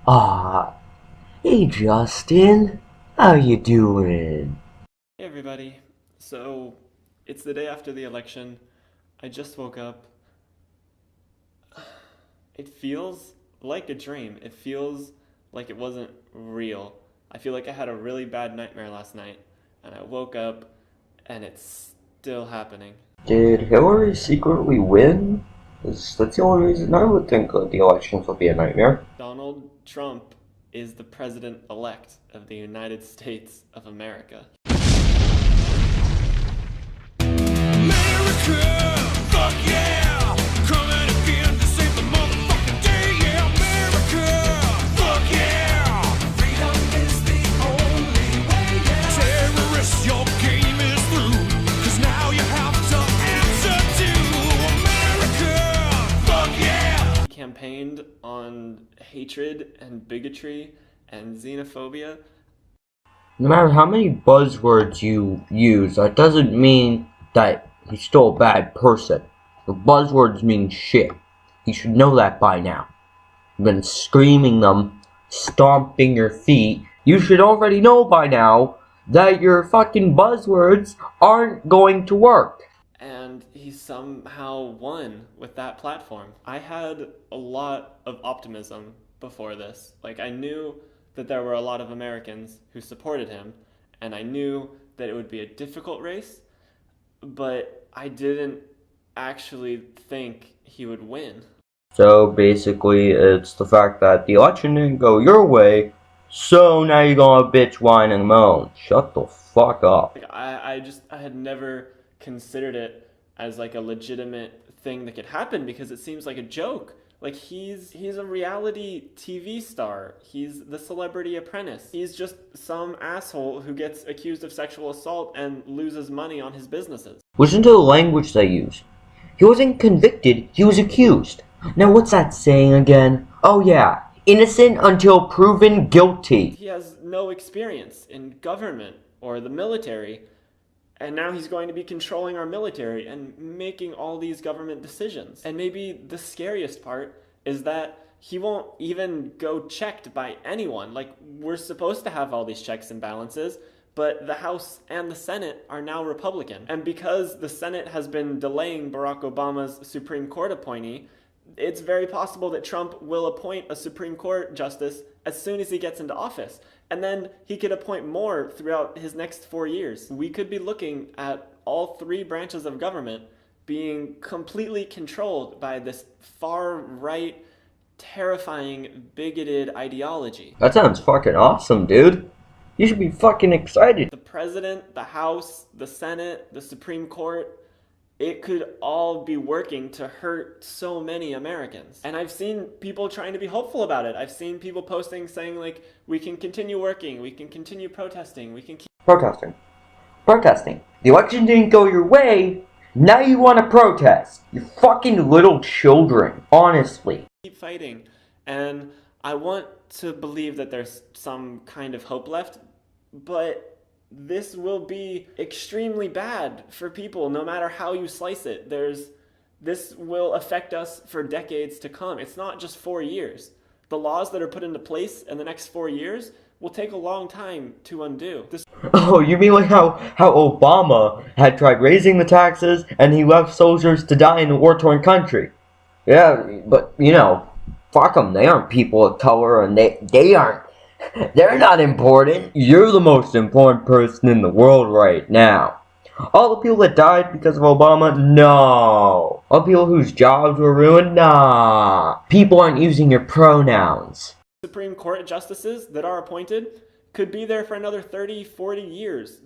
Ah, hey Justin, how you doing? Hey everybody. So, it's the day after the election. I just woke up. It feels like a dream. It feels like it wasn't real. I feel like I had a really bad nightmare last night, and I woke up and it's still happening. Did Hillary secretly win? 'Cause that's the only reason I would think the elections would be a nightmare. Donald Trump is the president elect of the United States of America. America, fuck yeah! Coming again to save the motherfucking day, yeah! America, fuck yeah! Freedom is the only way, yeah! Terrorists, your game is through, 'cause now you have to answer to America, fuck yeah! He campaigned on hatred and bigotry and xenophobia. No matter how many buzzwords you use, that doesn't mean that he's still a bad person. The buzzwords mean shit. You should know that by now. You've been screaming them, stomping your feet. You should already know by now that your fucking buzzwords aren't going to work. And he somehow won with that platform. I had a lot of optimism before this. Like, I knew that there were a lot of Americans who supported him, and I knew that it would be a difficult race, but I didn't actually think he would win. So basically, it's the fact that the election didn't go your way, so now you're gonna bitch, whine, and moan. Shut the fuck up. Like, I had never considered it as like a legitimate thing that could happen because it seems like a joke. Like, he's a reality TV star. He's the Celebrity Apprentice. He's just some asshole who gets accused of sexual assault and loses money on his businesses. Listen to the language they use. He wasn't convicted, he was accused. Now what's that saying again? Oh yeah, innocent until proven guilty. He has no experience in government or the military, and now he's going to be controlling our military and making all these government decisions. And maybe the scariest part is that he won't even go checked by anyone. Like, we're supposed to have all these checks and balances, but the House and the Senate are now Republican. And because the Senate has been delaying Barack Obama's Supreme Court appointee, it's very possible that Trump will appoint a Supreme Court justice as soon as he gets into office. And then he could appoint more throughout his next 4 years. We could be looking at all three branches of government being completely controlled by this far-right, terrifying, bigoted ideology. That sounds fucking awesome, dude. You should be fucking excited. The president, the House, the Senate, the Supreme Court, it could all be working to hurt so many Americans. And I've seen people trying to be hopeful about it. I've seen people posting saying, like, we can continue working, we can continue protesting, we can keep Protesting. The election didn't go your way, now you want to protest. You fucking little children, honestly. fighting. And I want to believe that there's some kind of hope left, but this will be extremely bad for people no matter how you slice it. This will affect us for decades to come. It's not just 4 years. The laws that are put into place in the next 4 years will take a long time to undo. Oh, you mean like how Obama had tried raising the taxes and he left soldiers to die in a war-torn country? Yeah, but, you know, fuck them. They aren't people of color and they're not important. You're the most important person in the world right now. All the people that died because of Obama? No. All the people whose jobs were ruined? Nah. People aren't using your pronouns. Supreme Court justices that are appointed could be there for another 30, 40 years.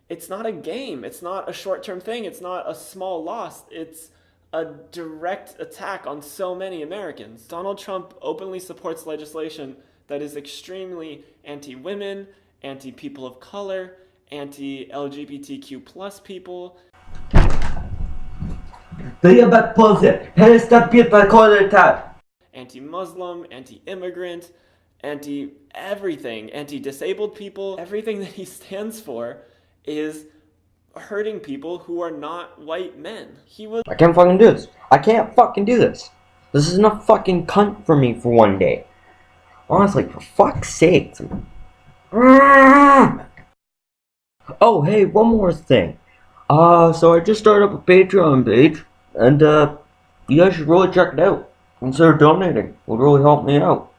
It's not a game. It's not a short-term thing. It's not a small loss. It's a direct attack on so many Americans. Donald Trump openly supports legislation that is extremely anti-women, anti-people of color, anti-LGBTQ plus people. Anti-Muslim, anti-immigrant, anti-everything, anti-disabled people. Everything that he stands for is hurting people who are not white men. He was I can't fucking do this. I can't fucking do this. This is enough fucking cunt for me for one day. Honestly, for fuck's sake. Oh, hey, one more thing. So I just started up a Patreon page, and, you guys should really check it out. Consider donating. It would really help me out.